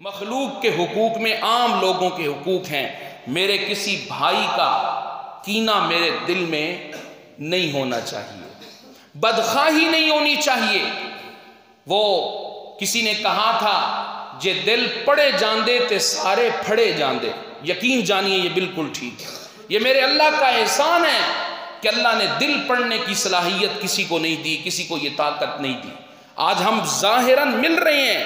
مخلوق کے حقوق میں عام لوگوں کے حقوق ہیں. میرے کسی بھائی کا کینہ میرے دل میں نہیں ہونا چاہیے، بدخواہی نہیں ہونی چاہیے. وہ کسی نے کہا تھا جے دل پڑے جاندے تے سارے پھڑے جاندے. یقین جانیے یہ بالکل ٹھیک ہے. یہ میرے اللہ کا احسان ہے کہ اللہ نے دل پڑھنے کی صلاحیت کسی کو نہیں دی، کسی کو یہ طاقت نہیں دی. آج ہم ظاہراً مل رہے ہیں،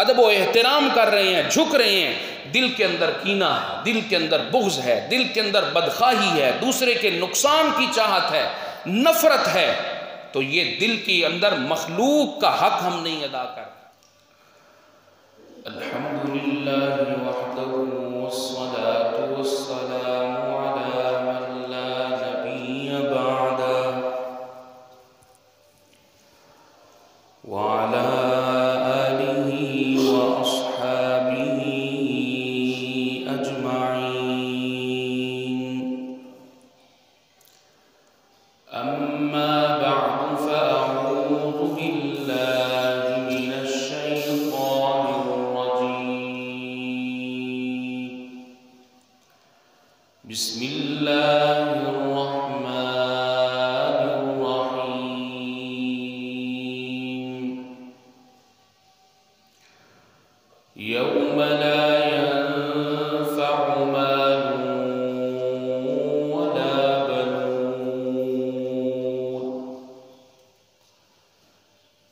ادب و احترام کر رہے ہیں، جھک رہے ہیں، دل کے اندر کینہ ہے، دل کے اندر بغض ہے، دل کے اندر بدخواہی ہے، دوسرے کے نقصان کی چاہت ہے، نفرت ہے. تو یہ دل کے اندر مخلوق کا حق ہم نہیں ادا کرتے. الحمدللہ وحدہ والصلاة والسلام علی من لا نبی بعدہ وعلی آلہ واصحابہ اجمعین. اما بعد فاعوذ باللہ من الشیطان الرجیم. بسم اللہ الرحمن الرحیم. یوم لا ينفع مال ولا بنون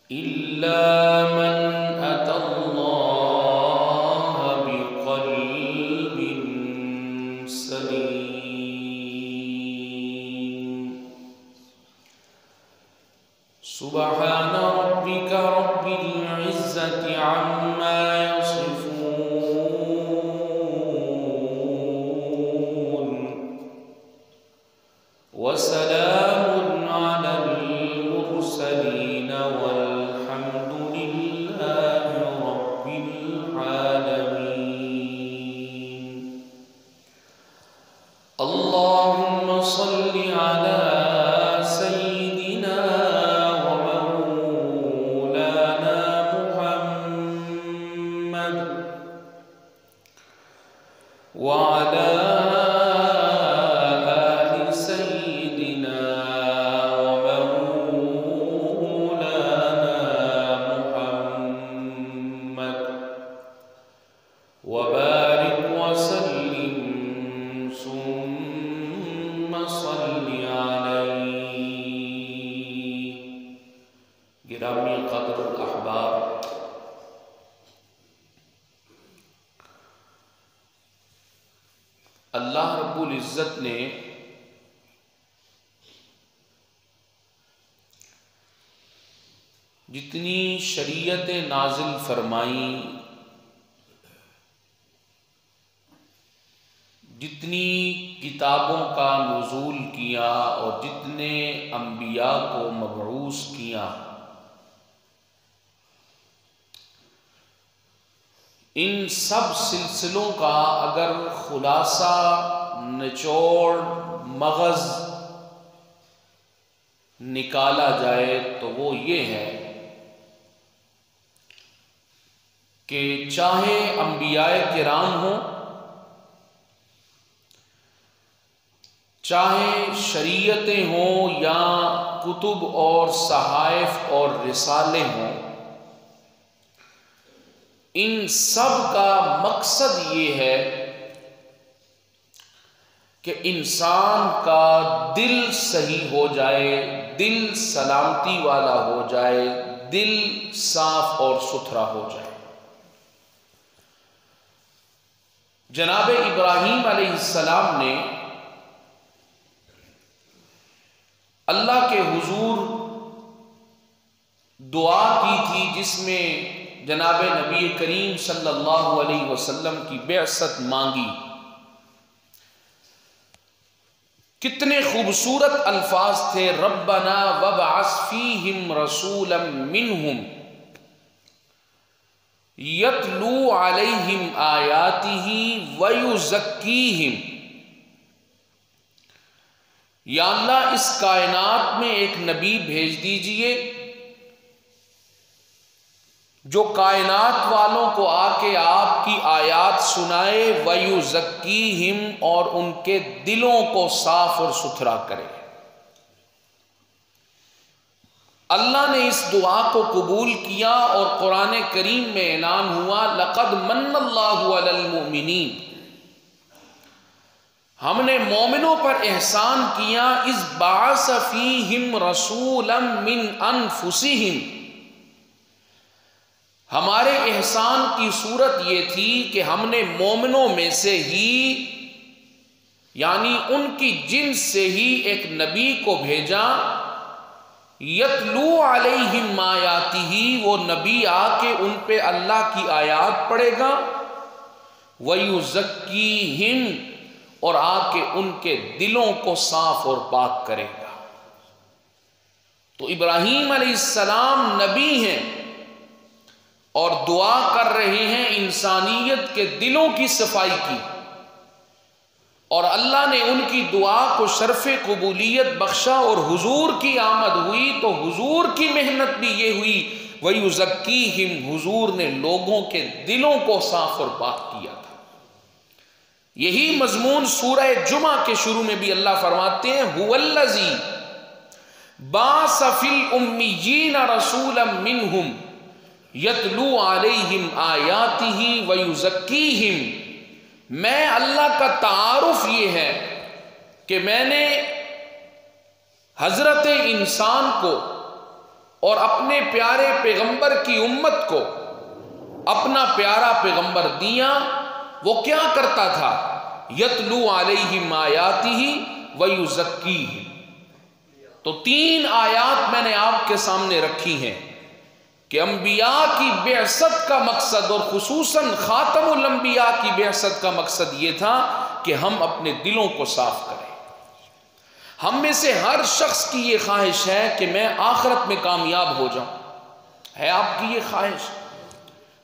إلا من أتى الله بقلب سليم. سبحان ربك رب العزة عما يصفون وسلام على المرسلين والحمد لله رب العالمين. اللهم صل على سيدنا ومولانا محمد وعلى آل سيدنا ومولانا محمد وبارك وسلم ثم صل عليه. گرامی قدر الاحباب، اللہ رب العزت نے جتنی شریعت نازل فرمائی، جتنی کتابوں کا نزول کیا اور جتنے انبیاء کو مبعوث کیا، ان سب سلسلوں کا اگر خلاصہ، نچوڑ، مغز نکالا جائے تو وہ یہ ہے کہ چاہے انبیاء کرام ہوں، چاہے شریعتیں ہوں یا کتب اور صحائف اور رسالے ہوں، ان سب کا مقصد یہ ہے کہ انسان کا دل صحیح ہو جائے، دل سلامتی والا ہو جائے، دل صاف اور ستھرا ہو جائے. جناب ابراہیم علیہ السلام نے اللہ کے حضور دعا کی تھی جس میں جناب نبی کریم صلی اللہ علیہ وسلم کی بعثت مانگی. کتنے خوبصورت الفاظ تھے. ربنا وابعث فیہم رسولا منہم یتلو علیہم آیاتہ ویزکیہم. یا اللہ اس کائنات میں ایک نبی بھیج دیجئے جو کائنات والوں کو آ کے آپ کی آیات سنائے، وَيُزَكِّيهِمْ، اور ان کے دلوں کو صاف اور ستھرا کرے۔ اللہ نے اس دعا کو قبول کیا اور قرآن کریم میں اعلان ہوا، لَقَدْ مَنَّ اللَّهُ عَلَى الْمُؤْمِنِينَ، ہم نے مومنوں پر احسان کیا، اِذْ بَعَثَ فِيهِمْ رَسُولًا مِّنْ أَنفُسِهِمْ، ہمارے احسان کی صورت یہ تھی کہ ہم نے مومنوں میں سے ہی، یعنی ان کی جنس سے ہی ایک نبی کو بھیجا، یتلو علیہم آیاتہ، وہ نبی آ کے ان پہ اللہ کی آیات پڑھے گا، ویزکیہم، اور آ کے ان کے دلوں کو صاف اور پاک کرے گا۔ تو ابراہیم علیہ السلام نبی ہیں اور دعا کر رہے ہیں انسانیت کے دلوں کی صفائی کی، اور اللہ نے ان کی دعا کو شرف قبولیت بخشا، اور حضور کی آمد ہوئی تو حضور کی محنت بھی یہ ہوئی، وَيُزَكِّيهِمْ، حضور نے لوگوں کے دلوں کو صاف اور پاک کیا تھا۔ یہی مضمون سورہ جمعہ کے شروع میں بھی اللہ فرماتے ہیں، هُوَ الَّذِي بَعَثَ فِي الْأُمِّيِّينَ رَسُولًا مِّنْهُمْ یتلو علیہم آیاتہ ویزکیہم، میں اللہ کا تعارف یہ ہے کہ میں نے حضرت انسان کو اور اپنے پیارے پیغمبر کی امت کو اپنا پیارا پیغمبر دیا۔ وہ کیا کرتا تھا؟ یتلو علیہم آیاتہ ویزکیہم۔ تو 3 آیات میں نے آپ کے سامنے رکھی ہیں کہ انبیاء کی بعثت کا مقصد، اور خصوصاً خاتم الانبیاء کی بعثت کا مقصد یہ تھا کہ ہم اپنے دلوں کو صاف کریں۔ ہم میں سے ہر شخص کی یہ خواہش ہے کہ میں آخرت میں کامیاب ہو جاؤں، ہے آپ کی یہ خواہش؟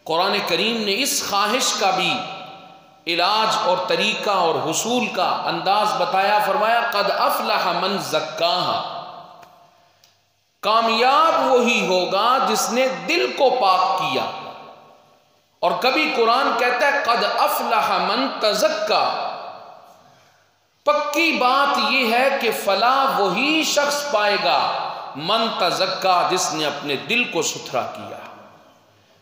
قرآن کریم نے اس خواہش کا بھی علاج اور طریقہ اور حصول کا انداز بتایا، فرمایا قد افلح من زکاہا، کامیاب وہی ہوگا جس نے دل کو پاک کیا۔ اور کبھی قرآن کہتا ہے قد افلح من تزکا، پکی بات یہ ہے کہ فلاح وہی شخص پائے گا من تزکا، جس نے اپنے دل کو ستھرا کیا۔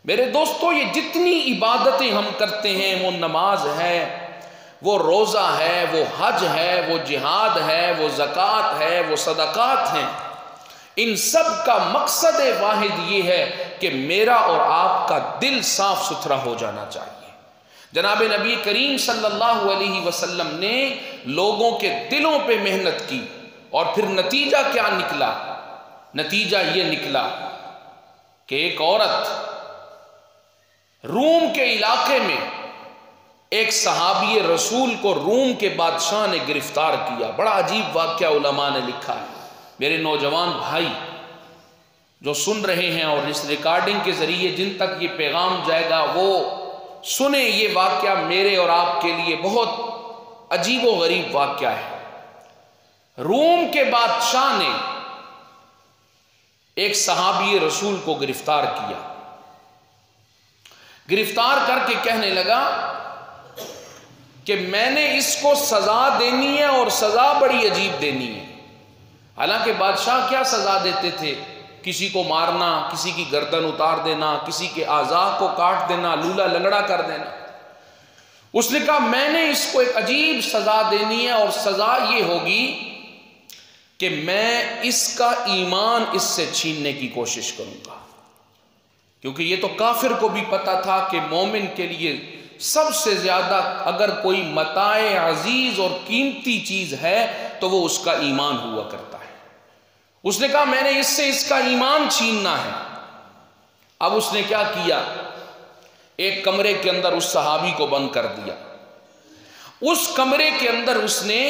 میرے دوستو، یہ جتنی عبادتیں ہم کرتے ہیں، وہ نماز ہے، وہ روزہ ہے، وہ حج ہے، وہ جہاد ہے، وہ زکوٰۃ ہے، وہ صدقات ہیں، ان سب کا مقصد واحد یہ ہے کہ میرا اور آپ کا دل صاف ستھرا ہو جانا چاہیے۔ جناب نبی کریم صلی اللہ علیہ وسلم نے لوگوں کے دلوں پہ محنت کی، اور پھر نتیجہ کیا نکلا؟ نتیجہ یہ نکلا کہ ایک عورت روم کے علاقے میں ایک صحابی رسول کو روم کے بادشاہ نے گرفتار کیا۔ بڑا عجیب واقعہ علماء نے لکھا ہے۔ میرے نوجوان بھائی جو سن رہے ہیں اور اس ریکارڈنگ کے ذریعے جن تک یہ پیغام جائے گا، وہ سنیں، یہ واقعہ میرے اور آپ کے لیے بہت عجیب و غریب واقعہ ہے۔ روم کے بادشاہ نے ایک صحابی رسول کو گرفتار کیا، گرفتار کر کے کہنے لگا کہ میں نے اس کو سزا دینی ہے، اور سزا بڑی عجیب دینی ہے۔ حالانکہ بادشاہ کیا سزا دیتے تھے؟ کسی کو مارنا، کسی کی گردن اتار دینا، کسی کے اعضاء کو کاٹ دینا، لولا لنگڑا کر دینا۔ اس نے کہا میں نے اس کو ایک عجیب سزا دینی ہے، اور سزا یہ ہوگی کہ میں اس کا ایمان اس سے چھیننے کی کوشش کروں گا، کیونکہ یہ تو کافر کو بھی پتا تھا کہ مومن کے لیے سب سے زیادہ اگر کوئی متاع عزیز اور قیمتی چیز ہے تو وہ اس کا ایمان ہوا کرتا ہے۔ اس نے کہا میں نے اس سے اس کا ایمان چھیننا ہے۔ اب اس نے کیا کیا؟ ایک کمرے کے اندر اس صحابی کو بند کر دیا۔ اس کمرے کے اندر اس نے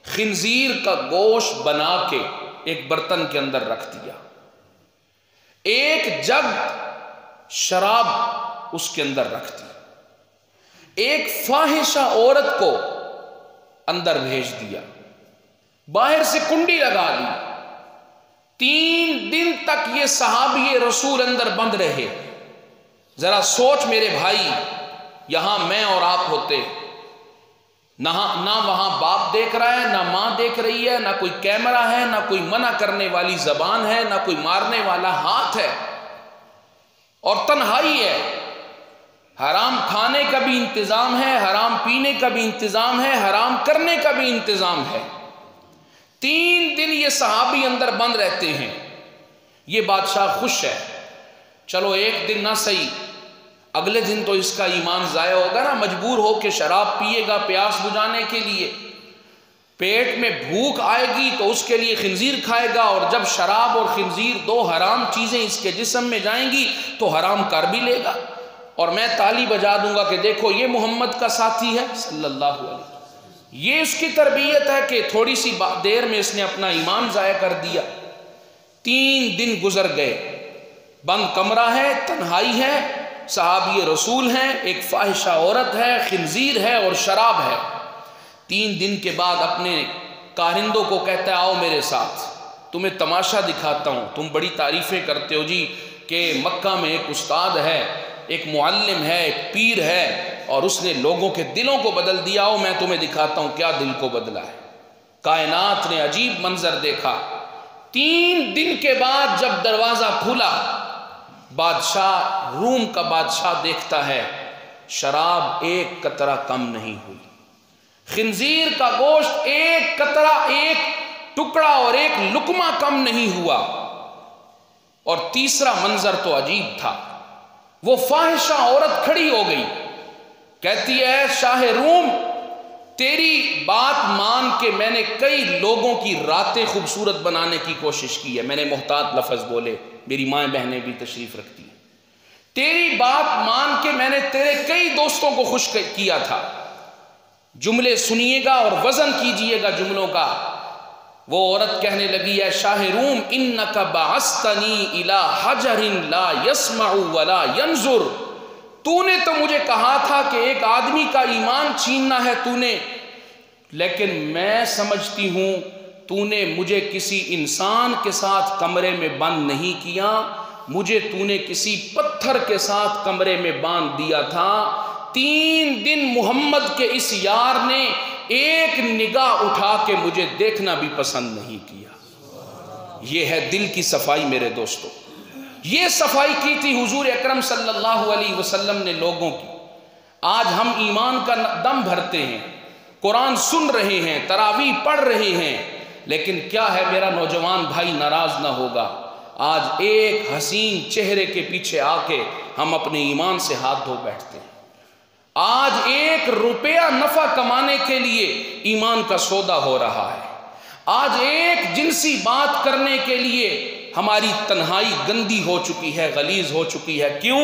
خنزیر کا گوشت بنا کے ایک برتن کے اندر رکھ دیا، ایک جگ شراب اس کے اندر رکھ دی، ایک فاحشہ عورت کو اندر بھیج دیا، باہر سے کنڈی لگا دی۔ 3 دن تک یہ صحابی رسول اندر بند رہے، ذرا سوچ میرے بھائی، یہاں میں اور آپ ہوتے، نہ وہاں باپ دیکھ رہا ہے، نہ ماں دیکھ رہی ہے، نہ کوئی کیمرہ ہے، نہ کوئی منع کرنے والی زبان ہے، نہ کوئی مارنے والا ہاتھ ہے، اور تنہائی ہے۔ حرام کھانے کا بھی انتظام ہے، حرام پینے کا بھی انتظام ہے، حرام کرنے کا بھی انتظام ہے۔ 3 دن یہ صحابی اندر بند رہتے ہیں۔ یہ بادشاہ خوش ہے، چلو 1 دن نہ صحیح، اگلے دن تو اس کا ایمان ضائع ہوگا نا، مجبور ہو کے شراب پیے گا پیاس بجھانے کے لیے، پیٹ میں بھوک آئے گی تو اس کے لیے خنزیر کھائے گا، اور جب شراب اور خنزیر 2 حرام چیزیں اس کے جسم میں جائیں گی تو حرام کر بھی لے گا، اور میں تالی بجا دوں گا کہ دیکھو یہ محمد کا ساتھی ہے صلی اللہ علیہ وسلم۔ یہ اس کی تربیت ہے کہ تھوڑی سی دیر میں اس نے اپنا ایمان ضائع کر دیا۔ 3 دن گزر گئے، بند کمرہ ہے، تنہائی ہے، صحابی رسول ہیں، ایک فاحشہ عورت ہے، خنزیر ہے اور شراب ہے۔ 3 دن کے بعد اپنے کارندوں کو کہتا ہے آؤ میرے ساتھ، تمہیں تماشا دکھاتا ہوں، تم بڑی تعریفیں کرتے ہو جی کہ مکہ میں ایک استاد ہے، ایک معلم ہے، ایک پیر ہے، اور اس نے لوگوں کے دلوں کو بدل دیا، ہو میں تمہیں دکھاتا ہوں کیا دل کو بدلا ہے۔ کائنات نے عجیب منظر دیکھا۔ 3 دن کے بعد جب دروازہ کھلا، بادشاہ، روم کا بادشاہ دیکھتا ہے شراب 1 قطرہ کم نہیں ہوئی، خنزیر کا گوشت 1 قطرہ، 1 ٹکڑا اور 1 لقمہ کم نہیں ہوا۔ اور تیسرا منظر تو عجیب تھا، وہ فاحشہ عورت کھڑی ہو گئی، کہتی ہے شاہ روم، تیری بات مان کے میں نے کئی لوگوں کی راتیں خوبصورت بنانے کی کوشش کی ہے، میں نے محتاط لفظ بولے، میری مائیں بہنیں بھی تشریف رکھتی ہیں، تیری بات مان کے میں نے تیرے کئی دوستوں کو خوش کیا تھا۔ جملے سنیے گا اور وزن کیجئے گا جملوں کا۔ وہ عورت کہنے لگی ہے شاہ روم، انک بعثتنی الی حجر لا یسمع ولا ینظر، تو نے تو مجھے کہا تھا کہ ایک آدمی کا ایمان چھیننا ہے تو نے، لیکن میں سمجھتی ہوں تو نے مجھے کسی انسان کے ساتھ کمرے میں بند نہیں کیا، مجھے تو نے کسی پتھر کے ساتھ کمرے میں باندھ دیا تھا۔ 3 دن محمد کے اس یار نے ایک نگاہ اٹھا کے مجھے دیکھنا بھی پسند نہیں کیا۔ یہ ہے دل کی صفائی میرے دوستو، یہ صفائی کی تھی حضور اکرم صلی اللہ علیہ وسلم نے لوگوں کی۔ آج ہم ایمان کا دم بھرتے ہیں، قرآن سن رہے ہیں، تراویح پڑھ رہے ہیں، لیکن کیا ہے میرا نوجوان بھائی ناراض نہ ہوگا، آج ایک حسین چہرے کے پیچھے آ کے ہم اپنے ایمان سے ہاتھ دھو بیٹھتے ہیں۔ آج 1 روپیہ نفع کمانے کے لیے ایمان کا سودا ہو رہا ہے۔ آج ایک جنسی بات کرنے کے لیے ہماری تنہائی گندی ہو چکی ہے، غلیظ ہو چکی ہے۔ کیوں؟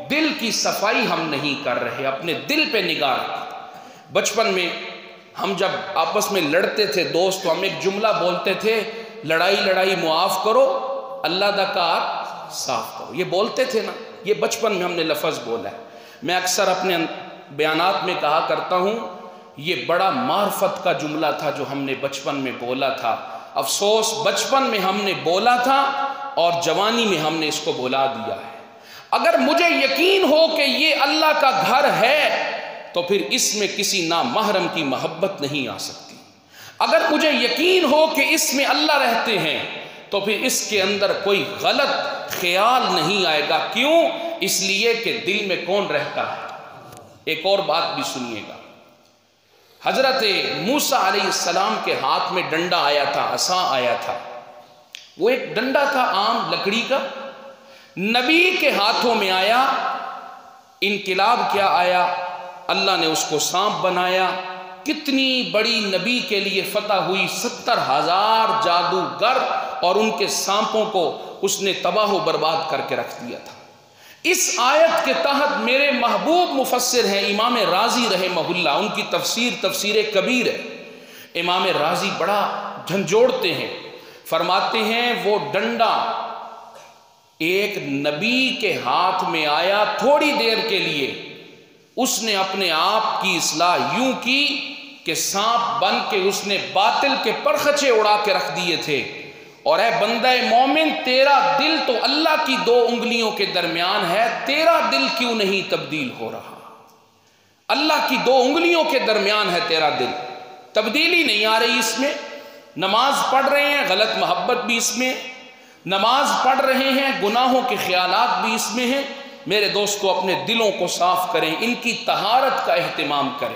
دل کی صفائی ہم نہیں کر رہے، اپنے دل پہ نگاہ رکھیں۔ بچپن میں ہم جب آپس میں لڑتے تھے دوست، تو ہم ایک جملہ بولتے تھے، لڑائی معاف کرو، اللہ دا کار صاف کرو۔ یہ بولتے تھے نا، یہ بچپن میں ہم نے لفظ بولا ہے۔ میں اکثر اپنے بیانات میں کہا کرتا ہوں یہ بڑا معرفت کا جملہ تھا جو ہم نے بچپن میں بولا تھا۔ افسوس بچپن میں ہم نے بولا تھا اور جوانی میں ہم نے اس کو بولا دیا ہے۔ اگر مجھے یقین ہو کہ یہ اللہ کا گھر ہے تو پھر اس میں کسی نامحرم کی محبت نہیں آ سکتی۔ اگر مجھے یقین ہو کہ اس میں اللہ رہتے ہیں تو پھر اس کے اندر کوئی غلط خیال نہیں آئے گا۔ کیوں؟ اس لیے کہ دل میں کون رہتا ہے۔ ایک اور بات بھی سنیے گا، حضرت موسیٰ علیہ السلام کے ہاتھ میں ڈنڈا آیا تھا، عصا آیا تھا، وہ ایک ڈنڈا تھا عام لکڑی کا، نبی کے ہاتھوں میں آیا، انقلاب کیا آیا، اللہ نے اس کو سانپ بنایا۔ کتنی بڑی نبی کے لیے فتح ہوئی، 70,000 جادوگر اور ان کے سانپوں کو اس نے تباہ و برباد کر کے رکھ دیا تھا۔ اس آیت کے تحت میرے محبوب مفسر ہیں امام رازی رحمہ اللہ، ان کی تفسیر کبیر ہے۔ امام رازی بڑا جھنجھوڑتے ہیں، فرماتے ہیں وہ ڈنڈا ایک نبی کے ہاتھ میں آیا تھوڑی دیر کے لیے، اس نے اپنے آپ کی اصلاح یوں کی کہ سانپ بن کے اس نے باطل کے پرخچے اڑا کے رکھ دیے تھے، اور اے بندہ مومن تیرا دل تو اللہ کی 2 انگلیوں کے درمیان ہے، تیرا دل کیوں نہیں تبدیل ہو رہا؟ اللہ کی 2 انگلیوں کے درمیان ہے تیرا دل، تبدیلی نہیں آ رہی اس میں۔ نماز پڑھ رہے ہیں، غلط محبت بھی اس میں، نماز پڑھ رہے ہیں، گناہوں کے خیالات بھی اس میں ہیں۔ میرے دوستو اپنے دلوں کو صاف کریں، ان کی طہارت کا اہتمام کریں۔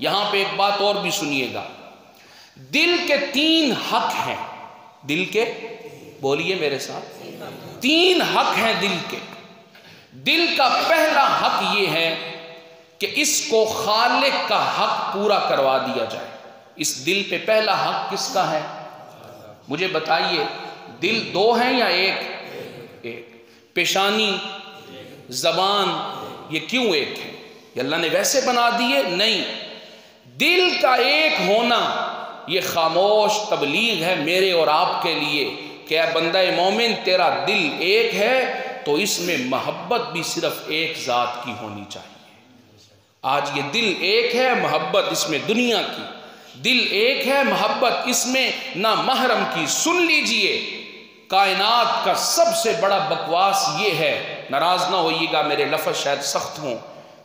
یہاں پہ ایک بات اور بھی سنیے گا، دل کے 3 حق ہیں، دل کے بولیے میرے ساتھ 3 حق ہیں دل کے۔ دل کا پہلا حق یہ ہے کہ اس کو خالق کا حق پورا کروا دیا جائے۔ اس دل پہ پہلا حق کس کا ہے؟ مجھے بتائیے، دل 2 ہیں یا ایک؟ پیشانی، زبان، یہ کیوں ایک ہے؟ یہ اللہ نے ویسے بنا دیے؟ نہیں، دل کا ایک ہونا یہ خاموش تبلیغ ہے میرے اور آپ کے لیے کہ اے بندہ مومن تیرا دل ایک ہے تو اس میں محبت بھی صرف ایک ذات کی ہونی چاہیے۔ آج یہ دل ایک ہے، محبت اس میں دنیا کی، دل ایک ہے، محبت اس میں نہ محرم کی۔ سن لیجئے، کائنات کا سب سے بڑا بکواس یہ ہے، ناراض نہ ہوئیے گا میرے لفظ شاید سخت ہوں،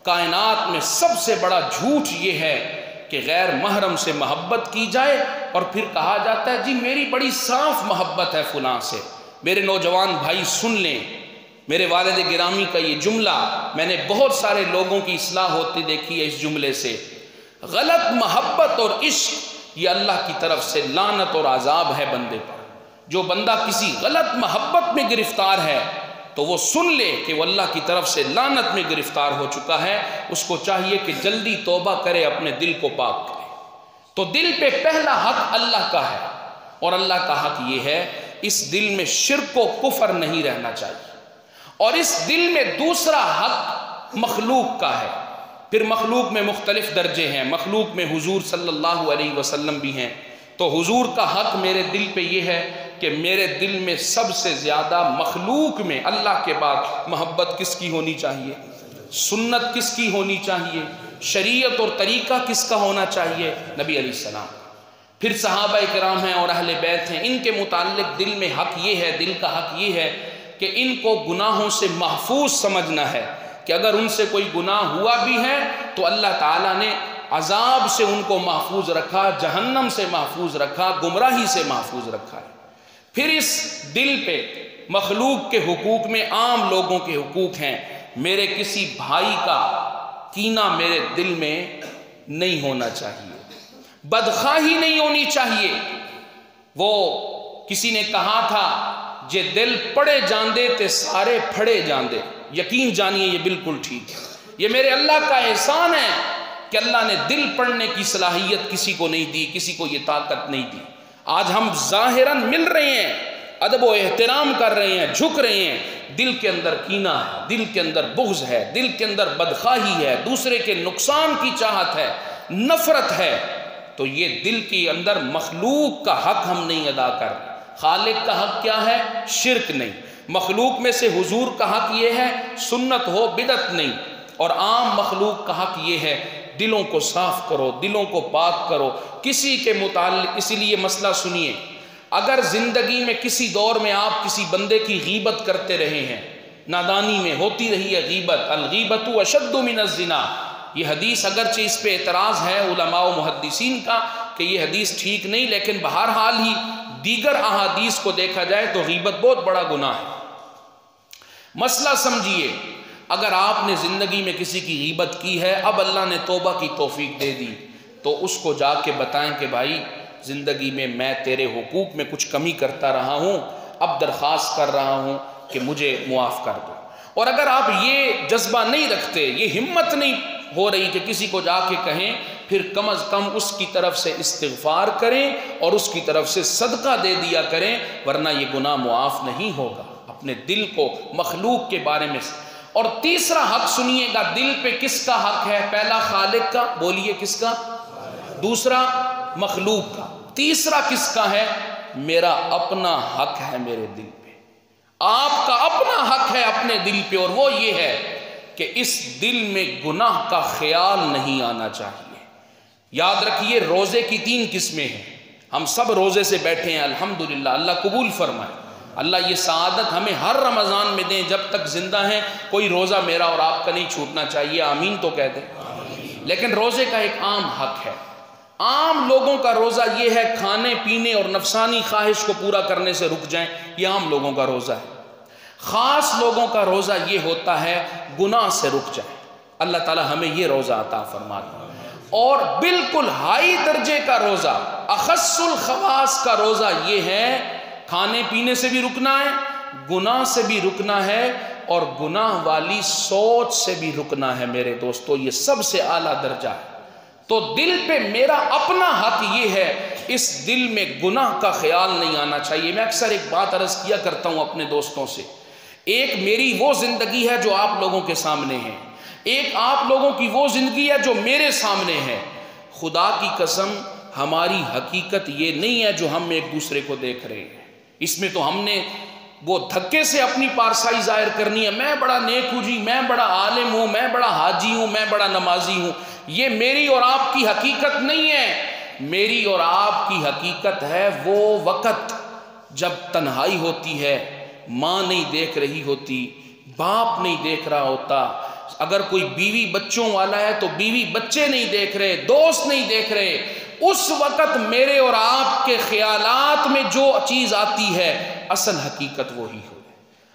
کائنات میں سب سے بڑا جھوٹ یہ ہے کہ غیر محرم سے محبت کی جائے اور پھر کہا جاتا ہے جی میری بڑی صاف محبت ہے فلاں سے۔ میرے نوجوان بھائی سن لیں، میرے والد گرامی کا یہ جملہ میں نے بہت سارے لوگوں کی اصلاح ہوتی دیکھی ہے اس جملے سے، غلط محبت اور عشق یہ اللہ کی طرف سے لعنت اور عذاب ہے بندے پر۔ جو بندہ کسی غلط محبت میں گرفتار ہے تو وہ سن لے کہ وہ اللہ کی طرف سے لعنت میں گرفتار ہو چکا ہے، اس کو چاہیے کہ جلدی توبہ کرے، اپنے دل کو پاک کرے۔ تو دل پہ پہلا حق اللہ کا ہے، اور اللہ کا حق یہ ہے اس دل میں شرک و کفر نہیں رہنا چاہیے، اور اس دل میں دوسرا حق مخلوق کا ہے۔ پھر مخلوق میں مختلف درجے ہیں، مخلوق میں حضور صلی اللہ علیہ وسلم بھی ہیں، تو حضور کا حق میرے دل پہ یہ ہے کہ میرے دل میں سب سے زیادہ مخلوق میں اللہ کے بعد محبت کس کی ہونی چاہیے؟ سنت کس کی ہونی چاہیے؟ شریعت اور طریقہ کس کا ہونا چاہیے؟ نبی علیہ السلام۔ پھر صحابہ کرام ہیں اور اہل بیت ہیں، ان کے متعلق دل میں حق یہ ہے، دل کا حق یہ ہے کہ ان کو گناہوں سے محفوظ سمجھنا ہے کہ اگر ان سے کوئی گناہ ہوا بھی ہے تو اللہ تعالیٰ نے عذاب سے ان کو محفوظ رکھا، جہنم سے محفوظ رکھا، گمراہی سے محفوظ رکھا ہے۔ پھر اس دل پہ مخلوق کے حقوق میں عام لوگوں کے حقوق ہیں۔ میرے کسی بھائی کا کینہ میرے دل میں نہیں ہونا چاہیے، بدخواہی نہیں ہونی چاہیے۔ وہ کسی نے کہا تھا جے دل پڑے جاندے تے سارے پھڑے جاندے، یقین جانیے یہ بالکل ٹھیک ہے۔ یہ میرے اللہ کا احسان ہے کہ اللہ نے دل پڑھنے کی صلاحیت کسی کو نہیں دی، کسی کو یہ طاقت نہیں دی۔ آج ہم ظاہراً مل رہے ہیں، ادب و احترام کر رہے ہیں، جھک رہے ہیں، دل کے اندر کینہ ہے، دل کے اندر بغض ہے، دل کے اندر بدخواہی ہے، دوسرے کے نقصان کی چاہت ہے، نفرت ہے، تو یہ دل کے اندر مخلوق کا حق ہم نہیں ادا کر رہے۔ خالق کا حق کیا ہے؟ شرک نہیں۔ مخلوق میں سے حضور کا حق یہ ہے سنت ہو، بدعت نہیں، اور عام مخلوق کا حق یہ ہے دلوں کو صاف کرو، دلوں کو پاک کرو کسی کے متعلق۔ اسی لیے مسئلہ سنیے، اگر زندگی میں کسی دور میں آپ کسی بندے کی غیبت کرتے رہے ہیں، نادانی میں ہوتی رہی ہے غیبت، الغیبت اشد من الزنا، یہ حدیث اگرچہ اس پہ اعتراض ہے علماء و محدثین کا کہ یہ حدیث ٹھیک نہیں، لیکن بہرحال ہی دیگر احادیث کو دیکھا جائے تو غیبت بہت بڑا گناہ ہے۔ مسئلہ سمجھیے، اگر آپ نے زندگی میں کسی کی غیبت کی ہے، اب اللہ نے توبہ کی توفیق دے دی، تو اس کو جا کے بتائیں کہ بھائی زندگی میں تیرے حقوق میں کچھ کمی کرتا رہا ہوں، اب درخواست کر رہا ہوں کہ مجھے معاف کر دو۔ اور اگر آپ یہ جذبہ نہیں رکھتے، یہ ہمت نہیں ہو رہی کہ کسی کو جا کے کہیں، پھر کم از کم اس کی طرف سے استغفار کریں اور اس کی طرف سے صدقہ دے دیا کریں، ورنہ یہ گناہ معاف نہیں ہوگا۔ اپنے دل کو مخلوق کے بارے میں۔ اور تیسرا حق سنیے گا، دل پہ کس کا حق ہے؟ پہلا خالق کا، بولیے کس کا؟ دوسرا مخلوق کا، تیسرا کس کا ہے؟ میرا اپنا حق ہے میرے دل پہ، آپ کا اپنا حق ہے اپنے دل پہ، اور وہ یہ ہے کہ اس دل میں گناہ کا خیال نہیں آنا چاہیے۔ یاد رکھیے روزے کی 3 قسمیں ہیں، ہم سب روزے سے بیٹھے ہیں الحمدللہ، اللہ قبول فرمائے، اللہ یہ سعادت ہمیں ہر رمضان میں دیں، جب تک زندہ ہیں کوئی روزہ میرا اور آپ کا نہیں چھوٹنا چاہیے، آمین تو کہہ دیں۔ لیکن روزے کا ایک عام حق ہے، عام لوگوں کا روزہ یہ ہے کھانے پینے اور نفسانی خواہش کو پورا کرنے سے رک جائیں، یہ عام لوگوں کا روزہ ہے۔ خاص لوگوں کا روزہ یہ ہوتا ہے گناہ سے رک جائیں، اللہ تعالی ہمیں یہ روزہ عطا فرماتا ہے۔ اور بالکل ہائی درجے کا روزہ، اخص الخواص کا روزہ یہ ہے کھانے پینے سے بھی رکنا ہے، گناہ سے بھی رکنا ہے، اور گناہ والی سوچ سے بھی رکنا ہے۔ میرے دوستو یہ سب سے اعلیٰ درجہ ہے۔ تو دل پہ میرا اپنا حق یہ ہے، اس دل میں گناہ کا خیال نہیں آنا چاہیے۔ میں اکثر ایک بات عرض کیا کرتا ہوں اپنے دوستوں سے، ایک میری وہ زندگی ہے جو آپ لوگوں کے سامنے ہے، ایک آپ لوگوں کی وہ زندگی ہے جو میرے سامنے ہے۔ خدا کی قسم ہماری حقیقت یہ نہیں ہے جو ہم ایک دوسرے کو دیکھ رہے ہیں، اس میں تو ہم نے وہ دھکے سے اپنی پارسائی ظاہر کرنی ہے، میں بڑا نیک ہوں جی، میں بڑا عالم ہوں، میں بڑا حاجی ہوں، میں بڑا نمازی ہوں۔ یہ میری اور آپ کی حقیقت نہیں ہے۔ میری اور آپ کی حقیقت ہے وہ وقت جب تنہائی ہوتی ہے، ماں نہیں دیکھ رہی ہوتی، باپ نہیں دیکھ رہا ہوتا، اگر کوئی بیوی بچوں والا ہے تو بیوی بچے نہیں دیکھ رہے، دوست نہیں دیکھ رہے، اس وقت میرے اور آپ کے خیالات میں جو چیز آتی ہے اصل حقیقت وہی ہو۔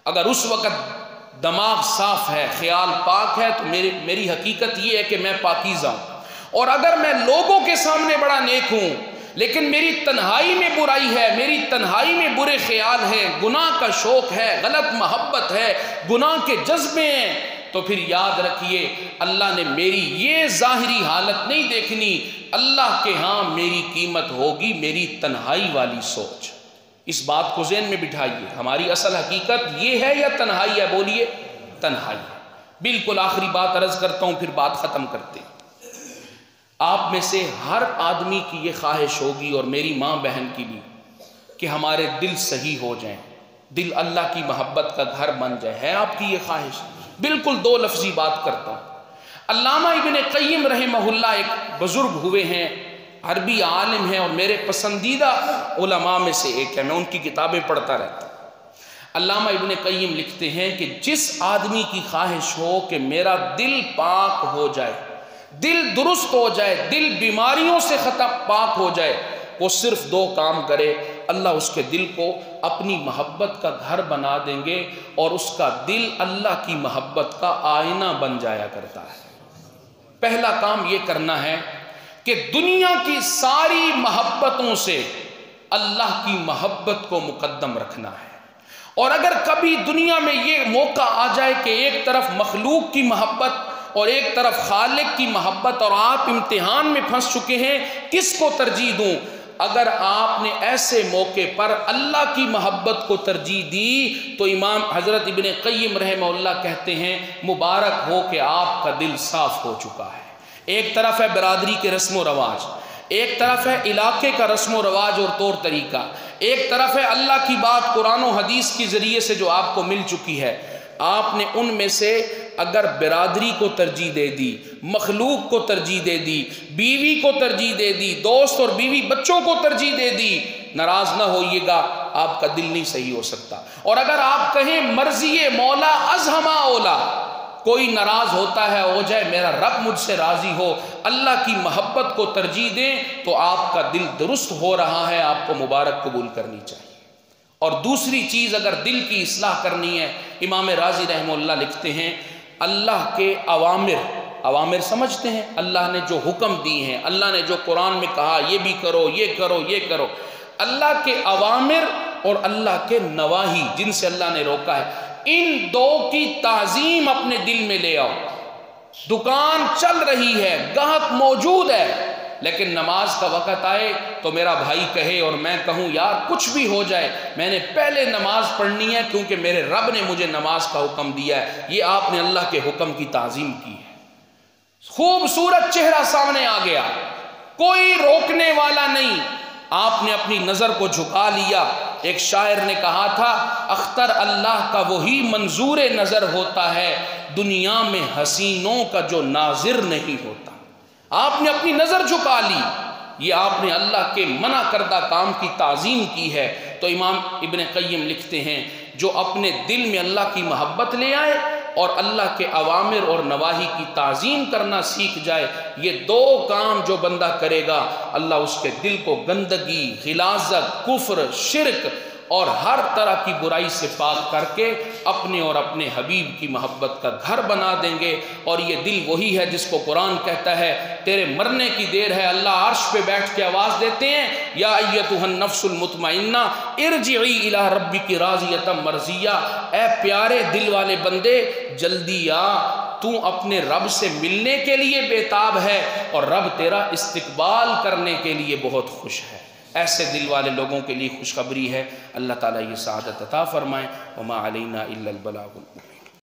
اگر اس وقت دماغ صاف ہے، خیال پاک ہے، تو میری حقیقت یہ ہے کہ میں پاکیزہ ہوں۔ اور اگر میں لوگوں کے سامنے بڑا نیک ہوں لیکن میری تنہائی میں برائی ہے، میری تنہائی میں برے خیال ہیں، گناہ کا شوق ہے، غلط محبت ہے، گناہ کے جذبے ہیں، تو پھر یاد رکھیے اللہ نے میری یہ ظاہری حالت نہیں دیکھنی، اللہ کے ہاں میری قیمت ہوگی میری تنہائی والی سوچ۔ اس بات کو ذہن میں بٹھائیے، ہماری اصل حقیقت یہ ہے یا تنہائی ہے؟ بولیے تنہائی ہے۔ بالکل آخری بات عرض کرتا ہوں پھر بات ختم کرتے ہیں۔ آپ میں سے ہر آدمی کی یہ خواہش ہوگی اور میری ماں بہن کی بھی کہ ہمارے دل صحیح ہو جائیں، دل اللہ کی محبت کا گھر بن جائے۔ ہے آپ کی یہ خواہش؟ بالکل دو لفظی بات کرتا ہوں۔ علامہ ابن قیم رحمہ اللہ ایک بزرگ ہوئے ہیں، عربی عالم ہیں اور میرے پسندیدہ علماء میں سے ایک ہے، میں ان کی کتابیں پڑھتا رہتا ہوں۔ علامہ ابن قیم لکھتے ہیں کہ جس آدمی کی خواہش ہو کہ میرا دل پاک ہو جائے، دل درست ہو جائے، دل بیماریوں سے پاک ہو جائے، وہ صرف دو کام کرے، اللہ اس کے دل کو اپنی محبت کا گھر بنا دیں گے اور اس کا دل اللہ کی محبت کا آئینہ بن جایا کرتا ہے۔ پہلا کام یہ کرنا ہے کہ دنیا کی ساری محبتوں سے اللہ کی محبت کو مقدم رکھنا ہے۔ اور اگر کبھی دنیا میں یہ موقع آ جائے کہ ایک طرف مخلوق کی محبت اور ایک طرف خالق کی محبت اور آپ امتحان میں پھنس چکے ہیں، کس کو ترجیح دوں؟ اگر آپ نے ایسے موقع پر اللہ کی محبت کو ترجیح دی تو امام حضرت ابن قیم رحمہ اللہ کہتے ہیں مبارک ہو کہ آپ کا دل صاف ہو چکا ہے۔ ایک طرف ہے برادری کے رسم و رواج، ایک طرف ہے علاقے کا رسم و رواج اور طور طریقہ، ایک طرف ہے اللہ کی بات قرآن و حدیث کے ذریعے سے جو آپ کو مل چکی ہے۔ آپ نے ان میں سے اگر برادری کو ترجیح دے دی، مخلوق کو ترجیح دے دی، بیوی کو ترجیح دے دی، دوست اور بیوی بچوں کو ترجیح دے دی، ناراض نہ ہوئیے گا، آپ کا دل نہیں صحیح ہو سکتا۔ اور اگر آپ کہیں مرضی مولا از ہما اولا، کوئی ناراض ہوتا ہے ہو جائے، میرا رب مجھ سے راضی ہو، اللہ کی محبت کو ترجیح دیں تو آپ کا دل درست ہو رہا ہے، آپ کو مبارک قبول کرنی چاہیے۔ اور دوسری چیز اگر دل کی اصلاح کرنی ہے، امام راضی رحمہ اللہ لکھتے ہیں اللہ کے اوامر سمجھتے ہیں، اللہ نے جو حکم دی ہیں، اللہ نے جو قرآن میں کہا یہ بھی کرو، یہ کرو، یہ کرو، اللہ کے اوامر اور اللہ کے نواہی جن سے اللہ نے روکا ہے، ان دو کی تعظیم اپنے دل میں لے آؤ۔ دکان چل رہی ہے، گاہک موجود ہے، لیکن نماز کا وقت آئے تو میرا بھائی کہے اور میں کہوں یار کچھ بھی ہو جائے میں نے پہلے نماز پڑھنی ہے کیونکہ میرے رب نے مجھے نماز کا حکم دیا ہے، یہ آپ نے اللہ کے حکم کی تعظیم کی ہے۔ خوبصورت چہرہ سامنے آ گیا، کوئی روکنے والا نہیں، آپ نے اپنی نظر کو جھکا لیا۔ ایک شاعر نے کہا تھا اختر اللہ کا وہی منظور نظر ہوتا ہے، دنیا میں حسینوں کا جو ناظر نہیں ہوتا۔ آپ نے اپنی نظر جھکا لی، یہ آپ نے اللہ کے منع کردہ کام کی تعظیم کی ہے۔ تو امام ابن قیم لکھتے ہیں جو اپنے دل میں اللہ کی محبت لے آئے اور اللہ کے اوامر اور نواہی کی تعظیم کرنا سیکھ جائے، یہ دو کام جو بندہ کرے گا اللہ اس کے دل کو گندگی، غلاظت، کفر، شرک اور ہر طرح کی برائی سے پاک کر کے اپنے اور اپنے حبیب کی محبت کا گھر بنا دیں گے۔ اور یہ دل وہی ہے جس کو قرآن کہتا ہے تیرے مرنے کی دیر ہے، اللہ عرش پہ بیٹھ کے آواز دیتے ہیں یا ایتھا النفس المطمئنہ ارجعی الی ربک راضیۃ مرضیہ، اے پیارے دل والے بندے جلدی آ، تو اپنے رب سے ملنے کے لیے بےتاب ہے اور رب تیرا استقبال کرنے کے لیے بہت خوش ہے۔ ایسے دل والے لوگوں کے لیے خوشخبری ہے، اللہ تعالیٰ یہ سعادت عطا فرمائے۔ وما علینا الا البلاغ۔